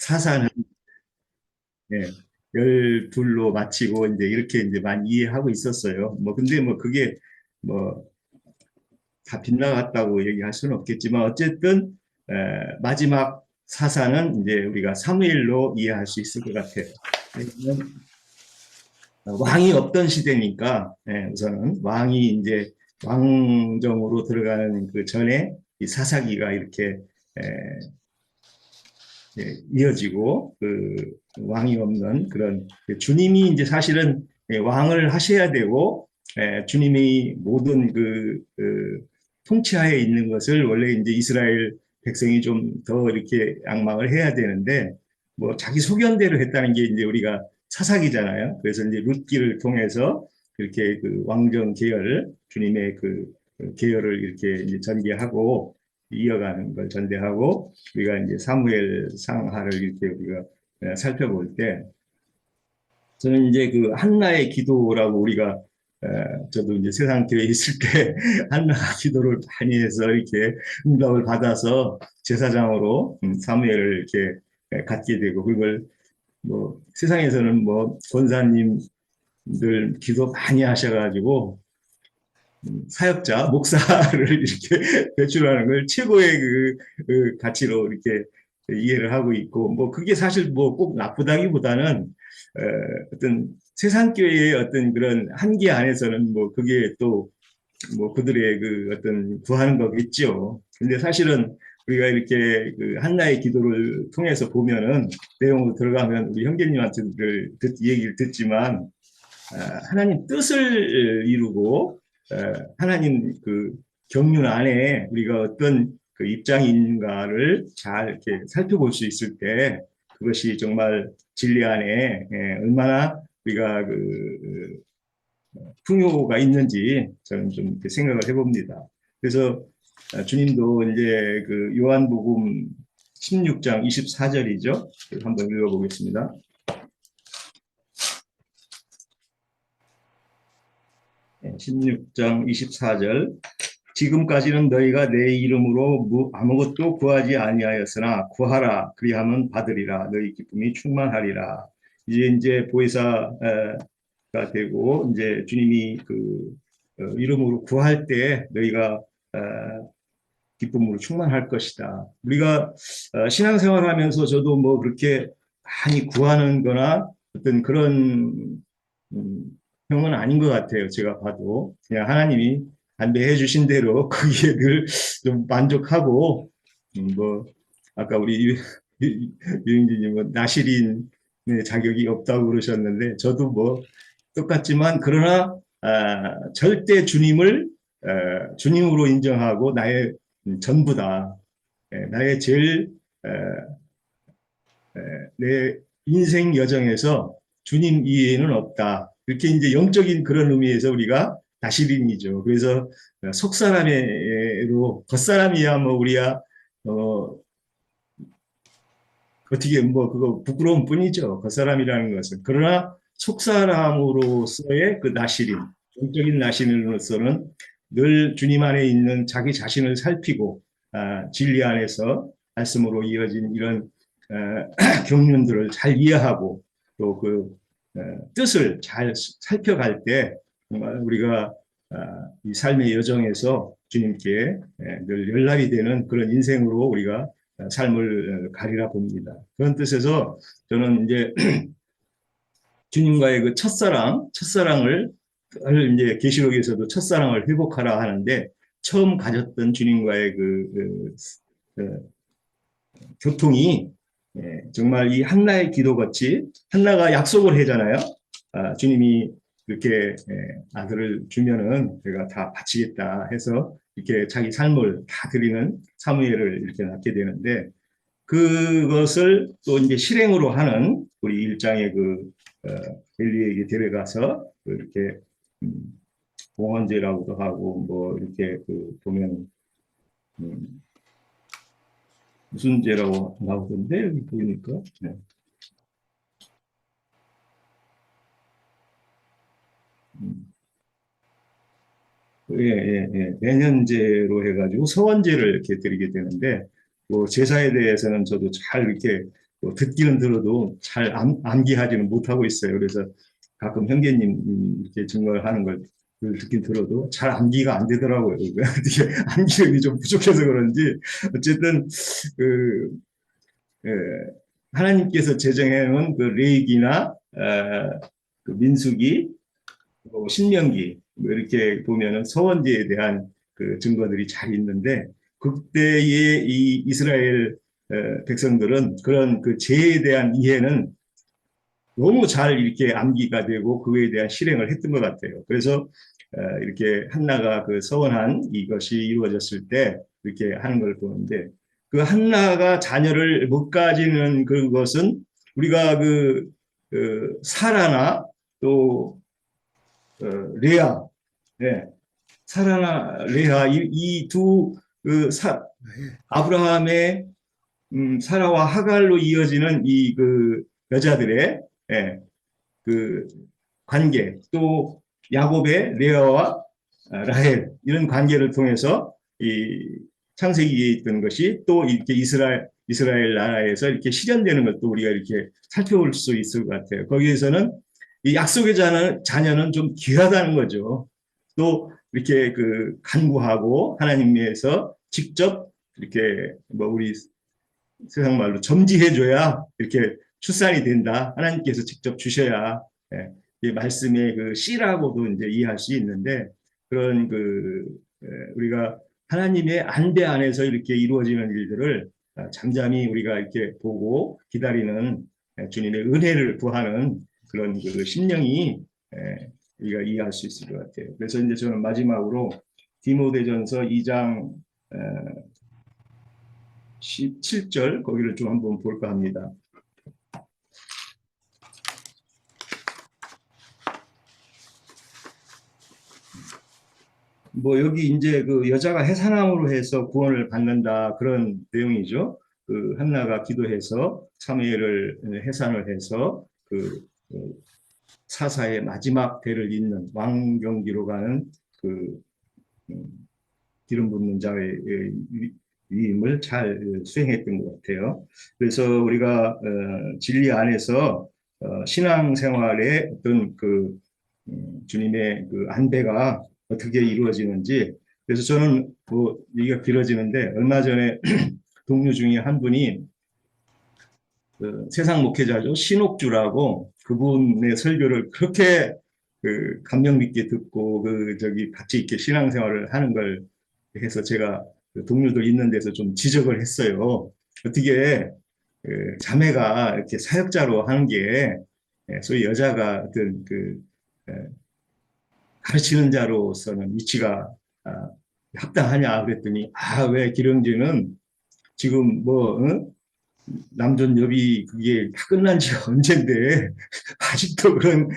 사사는 예, 12로 마치고 이제 이렇게 이제 많이 이해하고 있었어요. 뭐 근데 뭐 그게 뭐 다 빗나갔다고 얘기할 수는 없겠지만 어쨌든 마지막 사사는 이제 우리가 사무엘로 이해할 수 있을 것 같아요. 왜냐하면 왕이 없던 시대니까 우선은 왕이 이제 왕정으로 들어가는 그 전에 이 사사기가 이렇게 이어지고 그 왕이 없는 그런 주님이 이제 사실은 왕을 하셔야 되고 주님이 모든 그 통치하에 있는 것을 원래 이제 이스라엘 백성이 좀 더 이렇게 양망을 해야 되는데 뭐 자기 소견대로 했다는 게 이제 우리가 사사기잖아요. 그래서 이제 룻기를 통해서 이렇게 그 왕정 계열 주님의 그 계열을 이렇게 이제 전개하고 이어가는 걸 전개하고 우리가 이제 사무엘 상하를 이렇게 우리가 살펴볼 때 저는 이제 그 한나의 기도라고 우리가 저도 이제 세상 교회에 있을 때 한나가 기도를 많이 해서 이렇게 응답을 받아서 제사장으로 사무엘을 이렇게 갖게 되고 그걸 뭐 세상에서는 뭐 권사님들 기도 많이 하셔가지고 사역자, 목사를 이렇게 배출하는 걸 최고의 그 가치로 이렇게 이해를 하고 있고, 뭐 그게 사실 뭐 꼭 나쁘다기보다는 어떤 세상교회의 어떤 그런 한계 안에서는 뭐 그게 또 뭐 그들의 그 어떤 구하는 거겠죠. 근데 사실은 우리가 이렇게 그 한나의 기도를 통해서 보면은 내용으로 들어가면 우리 형제님한테 얘기를 듣지만 하나님 뜻을 이루고 하나님 그 경륜 안에 우리가 어떤 그 입장인가를 잘 이렇게 살펴볼 수 있을 때 그것이 정말 진리 안에 얼마나 우리가 그 풍요가 있는지 저는 좀 이렇게 생각을 해봅니다. 그래서 주님도 이제 그 요한복음 16장 24절이죠. 한번 읽어보겠습니다. 16장 24절 지금까지는 너희가 내 이름으로 아무것도 구하지 아니하였으나 구하라 그리하면 받으리라 너희 기쁨이 충만하리라. 이제 보혜사가 되고 이제 주님이 그 이름으로 구할 때 너희가 기쁨으로 충만할 것이다. 우리가 신앙생활하면서 저도 뭐 그렇게 많이 구하는 거나 어떤 그런 형은 아닌 것 같아요. 제가 봐도 그냥 하나님이 안배해 주신 대로 거기에 늘 좀 만족하고 뭐 아까 우리 유영진님은 나시린의 자격이 없다고 그러셨는데 저도 뭐 똑같지만 그러나 절대 주님을 주님으로 인정하고 나의 전부다. 나의 제일 내 인생 여정에서 주님 이외에는 없다. 이렇게 이제 영적인 그런 의미에서 우리가 다시린이죠. 그래서 속사람으로 겉사람이야 뭐 우리야 어떻게 뭐 그거 부끄러운 뿐이죠. 겉사람이라는 것은. 그러나 속사람으로서의 그 나시린, 영적인 나시린으로서는 늘 주님 안에 있는 자기 자신을 살피고 진리 안에서 말씀으로 이어진 이런 경륜들을 잘 이해하고 또 그 뜻을 잘 살펴갈 때 정말 우리가 이 삶의 여정에서 주님께 늘 연락이 되는 그런 인생으로 우리가 삶을 가리라 봅니다. 그런 뜻에서 저는 이제 주님과의 그 첫사랑을 이제 계시록에서도 첫사랑을 회복하라 하는데 처음 가졌던 주님과의 그 교통이 정말 이 한나의 기도같이 한나가 약속을 하잖아요. 주님이 이렇게 아들을 주면은 내가 다 바치겠다 해서 이렇게 자기 삶을 다 드리는 사무엘을 이렇게 낳게 되는데 그것을 또 이제 실행으로 하는 우리 일장의 그 엘리에게 데려가서 이렇게 봉헌제라고도 하고 뭐 이렇게 그 보면 음, 무슨 제라고 나오던데 여기 보니까 네. 음. 예, 예, 예. 내년제로 해가지고 서원제를 이렇게 드리게 되는데, 뭐, 제사에 대해서는 저도 잘 이렇게 또 듣기는 들어도 잘 암기하지는 못하고 있어요. 그래서 가끔 형제님 이렇게 증거하는 걸 듣긴 들어도 잘 암기가 안 되더라고요. 암기력이 좀 부족해서 그런지 어쨌든 그 예, 하나님께서 제정해 놓은 그 레위기나 그 민수기, 신명기 뭐 이렇게 보면은 서원제에 대한 그 증거들이 잘 있는데 그때의 이 이스라엘 백성들은 그런 그 제에 대한 이해는 너무 잘 이렇게 암기가 되고 그에 대한 실행을 했던 것 같아요. 그래서 이렇게 한나가 그 서원한 이것이 이루어졌을 때 이렇게 하는 걸 보는데 그 한나가 자녀를 못 가지는 그것은 우리가 그 사라나 또 레아, 네, 사라나 레아 이두 그 아브라함의 사라와 하갈로 이어지는 이 그 여자들의 예, 그 관계 또 야곱의 레아와 라헬 이런 관계를 통해서 이 창세기에 있던 것이 또 이렇게 이스라엘 나라에서 이렇게 실현되는 것도 우리가 이렇게 살펴볼 수 있을 것 같아요. 거기에서는 이 약속의 자녀는 좀 귀하다는 거죠. 또 이렇게 그 간구하고 하나님께서 직접 이렇게 뭐 우리 세상 말로 점지해줘야 이렇게 출산이 된다. 하나님께서 직접 주셔야 이 말씀의 그 씨라고도 이제 이해할 수 있는데 그런 우리가 하나님의 안배 안에서 이렇게 이루어지는 일들을 잠잠히 우리가 이렇게 보고 기다리는 주님의 은혜를 구하는 그런 그 심령이 우리가 이해할 수 있을 것 같아요. 그래서 이제 저는 마지막으로 디모데전서 2장 17절 거기를 좀 한번 볼까 합니다. 뭐 여기 이제 그 여자가 해산함으로 해서 구원을 받는다 그런 내용이죠. 그 한나가 기도해서 사무엘을 해산을 해서 그 사사의 마지막 대를 잇는 왕경기로 가는 그 기름 붓는 자의 위임을 잘 수행했던 것 같아요. 그래서 우리가 진리 안에서 신앙생활의 어떤 주님의 그 안배가 어떻게 이루어지는지 그래서 저는 뭐 얘기가 길어지는데 얼마 전에 동료 중에 한 분이 세상 목회자죠 신옥주라고 그분의 설교를 그렇게 감명 깊게 듣고 같이 이렇게 신앙생활을 하는 걸 해서 제가 동료들 있는 데서 좀 지적을 했어요. 어떻게 자매가 이렇게 사역자로 하는 게 소위 여자가 어떤 가르치는 자로서는 위치가 합당하냐 그랬더니 왜 기령제는 지금 뭐 남존 여비 그게 다 끝난 지가 언젠데 아직도 그런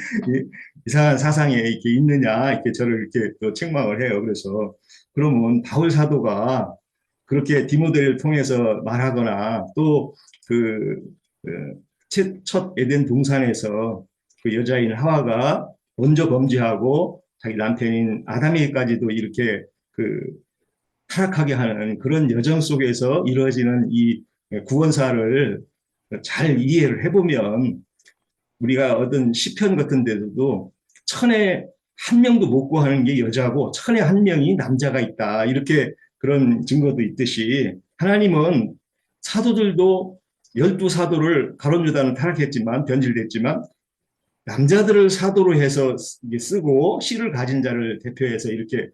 이상한 사상에 이렇게 있느냐 이렇게 저를 이렇게 또 책망을 해요. 그래서 그러면 바울 사도가 그렇게 디모데를 통해서 말하거나 또 첫 에덴 동산에서 그 여자인 하와가 먼저 범죄하고 자기 남편인 아담에게까지도 이렇게 타락하게 하는 그런 여정 속에서 이루어지는 이 구원사를 잘 이해를 해보면 우리가 얻은 시편 같은 데도 천에 한 명도 못 구하는 게 여자고 천에 한 명이 남자가 있다 이렇게 그런 증거도 있듯이 하나님은 사도들도 12사도를 가룟 유다는 타락했지만 변질됐지만 남자들을 사도로 해서 쓰고 씨를 가진 자를 대표해서 이렇게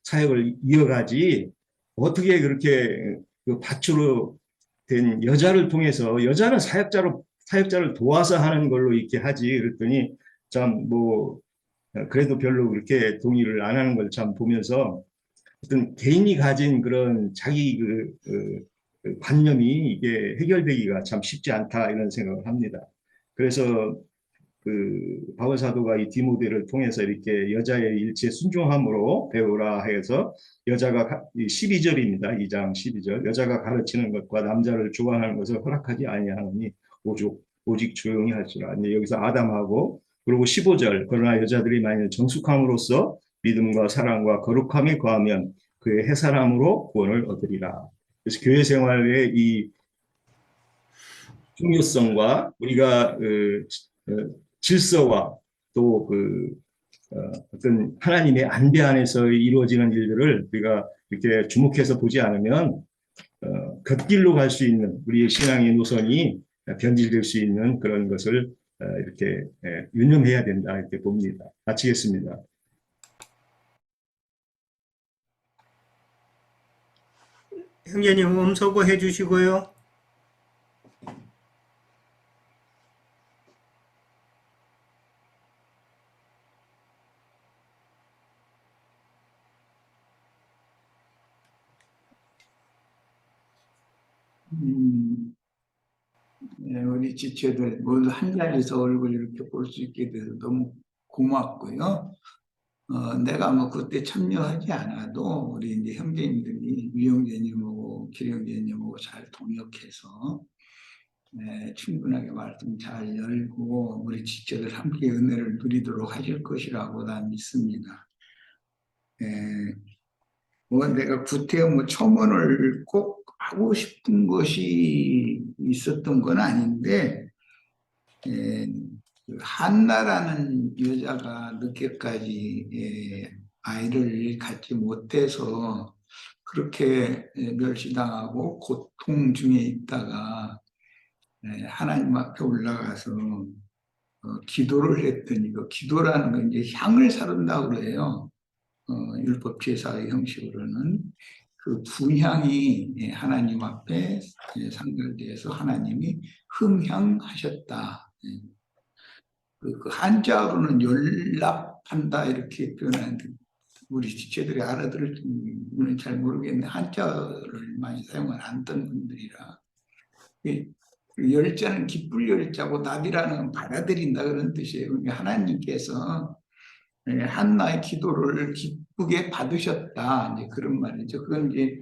사역을 이어가지 어떻게 그렇게 밭으로 된 여자를 통해서 여자는 사역자를 도와서 하는 걸로 이렇게 하지 그랬더니 참 뭐 그래도 별로 그렇게 동의를 안 하는 걸 참 보면서 어떤 개인이 가진 그런 자기 관념이 이게 해결되기가 참 쉽지 않다 이런 생각을 합니다. 그래서 바울 사도가 이 디모데를 통해서 이렇게 여자의 일치에 순종함으로 배우라 해서 여자가 12절입니다. 2장 12절 여자가 가르치는 것과 남자를 주관하는 것을 허락하지 아니하노니 오직 조용히 할지라. 여기서 아담하고 그리고 15절 그러나 여자들이 만일 정숙함으로써 믿음과 사랑과 거룩함에 거하면 그의 해사람으로 구원을 얻으리라. 그래서 교회 생활의 이 중요성과 우리가 질서와 또 어떤 하나님의 안배 안에서 이루어지는 일들을 우리가 이렇게 주목해서 보지 않으면 곁길로 갈 수 있는 우리의 신앙의 노선이 변질될 수 있는 그런 것을 이렇게 유념해야 된다 이렇게 봅니다. 마치겠습니다. 형제님 음소거 해주시고요. 네, 우리 지체들 모두 한 자리에서 얼굴 이렇게 볼 수 있게 돼서 너무 고맙고요. 내가 뭐 그때 참여하지 않아도 우리 이제 형제님들이 위형제님하고 기령제님하고 잘 동역해서 충분하게 말씀 잘 열고 우리 지체들 함께 은혜를 누리도록 하실 것이라고 난 믿습니다. 뭐 내가 구태여 뭐 첨언을 꼭 하고 싶은 것이 있었던 건 아닌데 그 한나라는 여자가 늦게까지 아이를 갖지 못해서 그렇게 멸시당하고 고통 중에 있다가 하나님 앞에 올라가서 기도를 했더니 그 기도라는 건 이제 향을 사른다고 그래요. 율법 제사의 형식으로는 그 분향이 하나님 앞에 상달되어서 하나님이 흠향하셨다. 그 한자어로는 연락한다 이렇게 표현하는데 우리 지체들이 알아들을지는 잘 모르겠는데 한자어를 많이 사용을 안 했던 분들이라 그 열자는 기쁠 열자고 나비라는 받아들인다 그런 뜻이에요. 그러니까 하나님께서 한나의 기도를 기쁘게 받으셨다. 이제 그런 말이죠. 그건 이제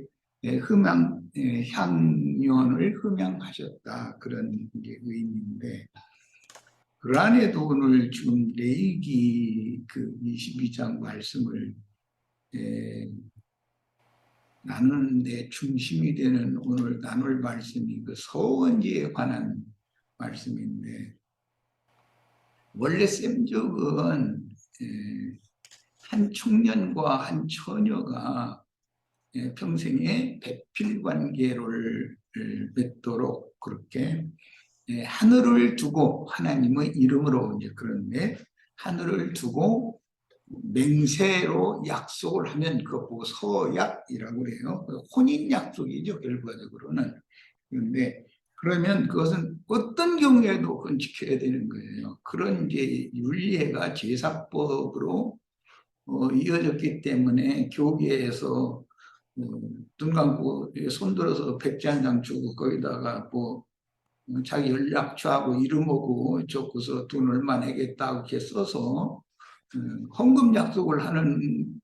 향연을 흠양하셨다. 그런 이제 의미인데, 그 안에도 오늘 지금 레위기 그 22장 말씀을 나누는데 중심이 되는 오늘 나눌 말씀이 그 서원지에 관한 말씀인데, 원래 셈족은 한 청년과 한 처녀가 평생에 배필 관계를 맺도록 그렇게 하늘을 두고 하나님의 이름으로 이제 그런데 하늘을 두고 맹세로 약속을 하면 그거 보고 서약이라고 그래요. 혼인 약속이죠 결과적으로는. 그런데 그러면 그것은 어떤 경우에도 그건 지켜야 되는 거예요. 그런 이제 윤리가 제사법으로 이어졌기 때문에 교계에서 눈 감고 손 들어서 백지 한 장 주고 거기다가 뭐 자기 연락처하고 이름하고 적고서 돈 얼마 내겠다고 이렇게 써서 헌금 약속을 하는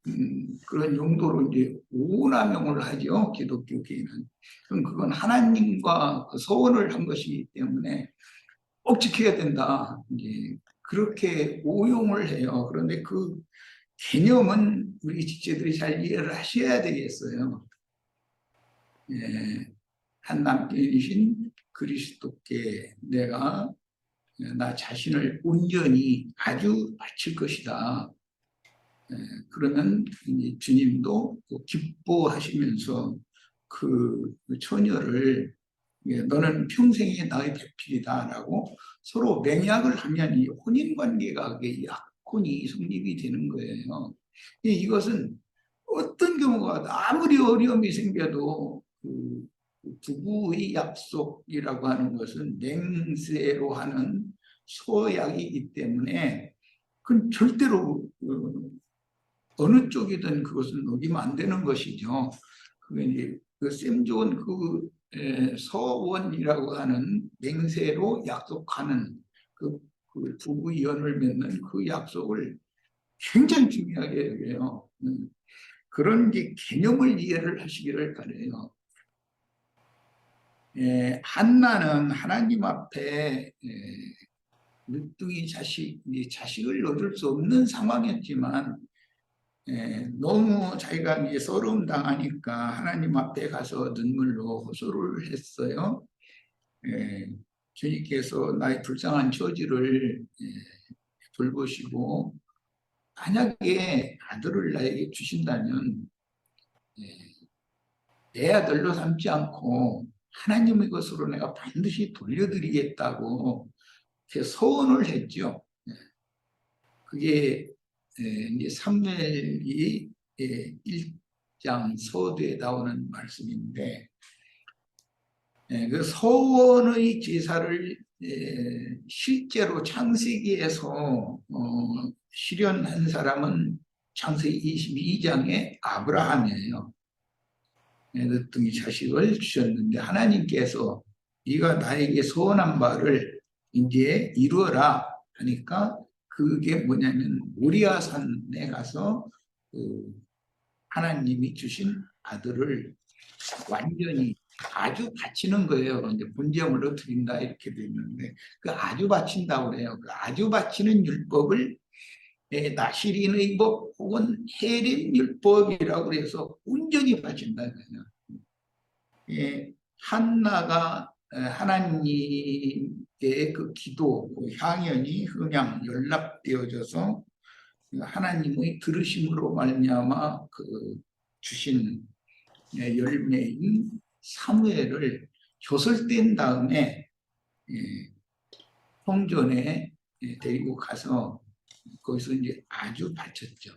그런 용도로 이제 오남용을 하죠. 기독교계는. 그럼 그건 하나님과 서원을 한 것이기 때문에 꼭 지켜야 된다. 이제 그렇게 오용을 해요. 그런데 그 개념은 우리 지체들이 잘 이해를 하셔야 되겠어요. 한 남편이신 그리스도께 내가 나 자신을 온전히 아주 바칠 것이다. 그러면 주님도 기뻐하시면서 그 처녀를 너는 평생의 나의 배필이다라고 서로 맹약을 하면 이 혼인관계가 약혼이 성립이 되는 거예요. 이것은 어떤 경우가 아무리 어려움이 생겨도 그 부부의 약속이라고 하는 것은 맹세로 하는 소약이기 때문에 그건 절대로 어느 쪽이든 그것은 어기면 안 되는 것이죠. 그게 이제 그 셈좋은 그 서원이라고 하는 맹세로 약속하는 그 부부 연을 맺는 그 약속을 굉장히 중요하게 여겨요. 그런 게 개념을 이해를 하시기를 바라요. 한나는 하나님 앞에 늦둥이 자식을 얻을 수 없는 상황이었지만 너무 자기가 이제 서러움 당하니까 하나님 앞에 가서 눈물로 호소를 했어요. 주님께서 나의 불쌍한 처지를 돌보시고 만약에 아들을 나에게 주신다면 내 아들로 삼지 않고 하나님의 것으로 내가 반드시 돌려드리겠다고 이렇게 서원을 했죠. 그게 이제 사무엘이 1장 서두에 나오는 말씀인데 그 서원의 제사를 실제로 창세기에서 실현한 사람은 창세기 22장의 아브라함이에요. 늦둥이 자식을 주셨는데 하나님께서 네가 나에게 서원한 바를 이제 이루어라 하니까 그게 뭐냐면 모리아산에 가서 그 하나님이 주신 아들을 완전히 아주 바치는 거예요. 이제 분쟁으로 드린다 이렇게 되는데 그 아주 바친다고 그래요. 그 아주 바치는 율법을 나시린의 법 혹은 헤림 율법이라고 해서 온전히 바친다. 한나가 하나님의 그 기도, 그 향연이 그냥 연락되어져서 하나님의 들으심으로 말미암아 그 주신 열매인 사무엘을 조설된 다음에 성전에 데리고 가서 거기서 이제 아주 바쳤죠.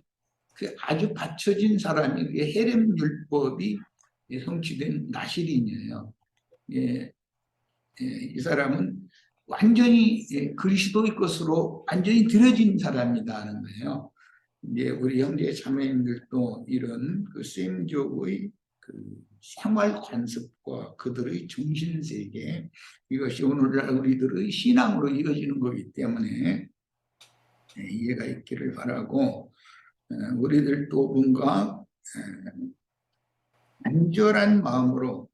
그 아주 바쳐진 사람이 그 헤렘 율법이 성취된 나시린이에요. 이 사람은 완전히 그리스도의 것으로 완전히 들여진 사람이다는 거예요. 이제 우리 형제 자매님들도 이런 그 쌤족의 그 생활 관습과 그들의 정신세계 이것이 오늘날 우리들의 신앙으로 이어지는 거기 때문에 이해가 있기를 바라고 우리들도 뭔가 안절한 마음으로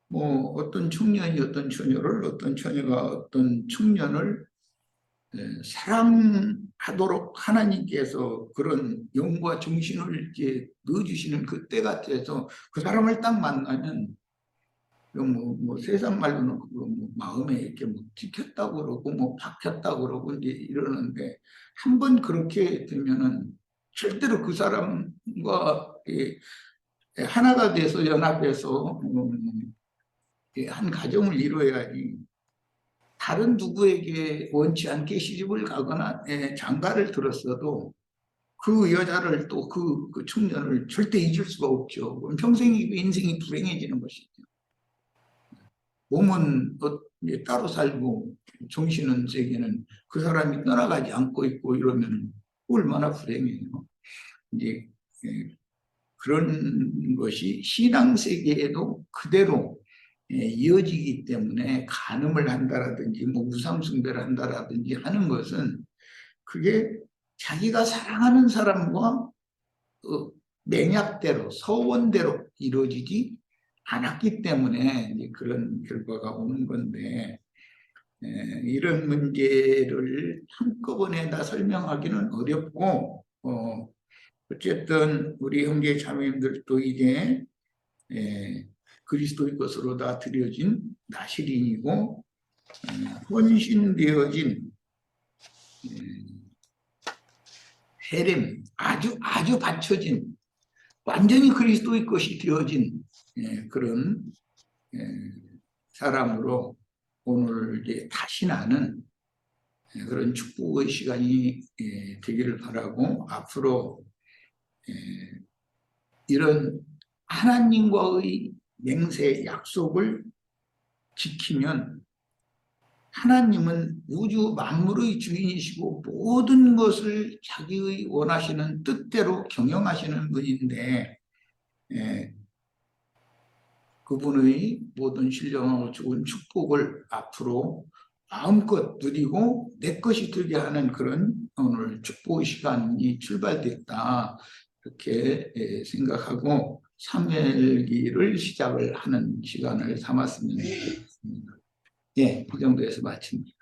뭐 어떤 청년이 어떤 처녀를 어떤 처녀가 어떤 청년을 사랑하도록 하나님께서 그런 영과 정신을 이렇게 넣어주시는 그때 같아서 그 사람을 딱 만나면 뭐 세상 말로는 그거 뭐 마음에 이렇게 뭐 찍혔다고 그러고 뭐 박혔다고 그러고 이제 이러는데 한 번 그렇게 되면은 절대로 그 사람과 하나가 돼서 연합해서 한 가정을 이루어야지 다른 누구에게 원치 않게 시집을 가거나 장가를 들었어도 그 여자를 또 그 청년을 절대 잊을 수가 없죠. 그럼 평생이 인생이 불행해지는 것이죠. 몸은 따로 살고 정신은 세계는 그 사람이 떠나가지 않고 있고 이러면 얼마나 불행해요. 이제 그런 것이 신앙 세계에도 그대로 이어지기 때문에 간음을 한다라든지 뭐 우상숭배를 한다라든지 하는 것은 그게 자기가 사랑하는 사람과 맹약대로 서원대로 이루어지지 않았기 때문에 그런 결과가 오는 건데 이런 문제를 한꺼번에 다 설명하기는 어렵고 어쨌든 우리 형제 자매님들도 이제 그리스도의 것으로 다 드려진 나시린이고 헌신되어진 헤렘 아주 받쳐진 완전히 그리스도의 것이 되어진 그런 사람으로 오늘 이제 다시 나는 그런 축복의 시간이 되기를 바라고 앞으로 이런 하나님과의 맹세 약속을 지키면 하나님은 우주 만물의 주인이시고 모든 것을 자기의 원하시는 뜻대로 경영하시는 분인데 그분의 모든 신령하고 좋은 축복을 앞으로 마음껏 누리고 내 것이 되게 하는 그런 오늘 축복의 시간이 출발됐다 이렇게 생각하고 사무엘기를 시작을 하는 시간을 삼았으면 좋겠습니다. 이 정도에서 마칩니다.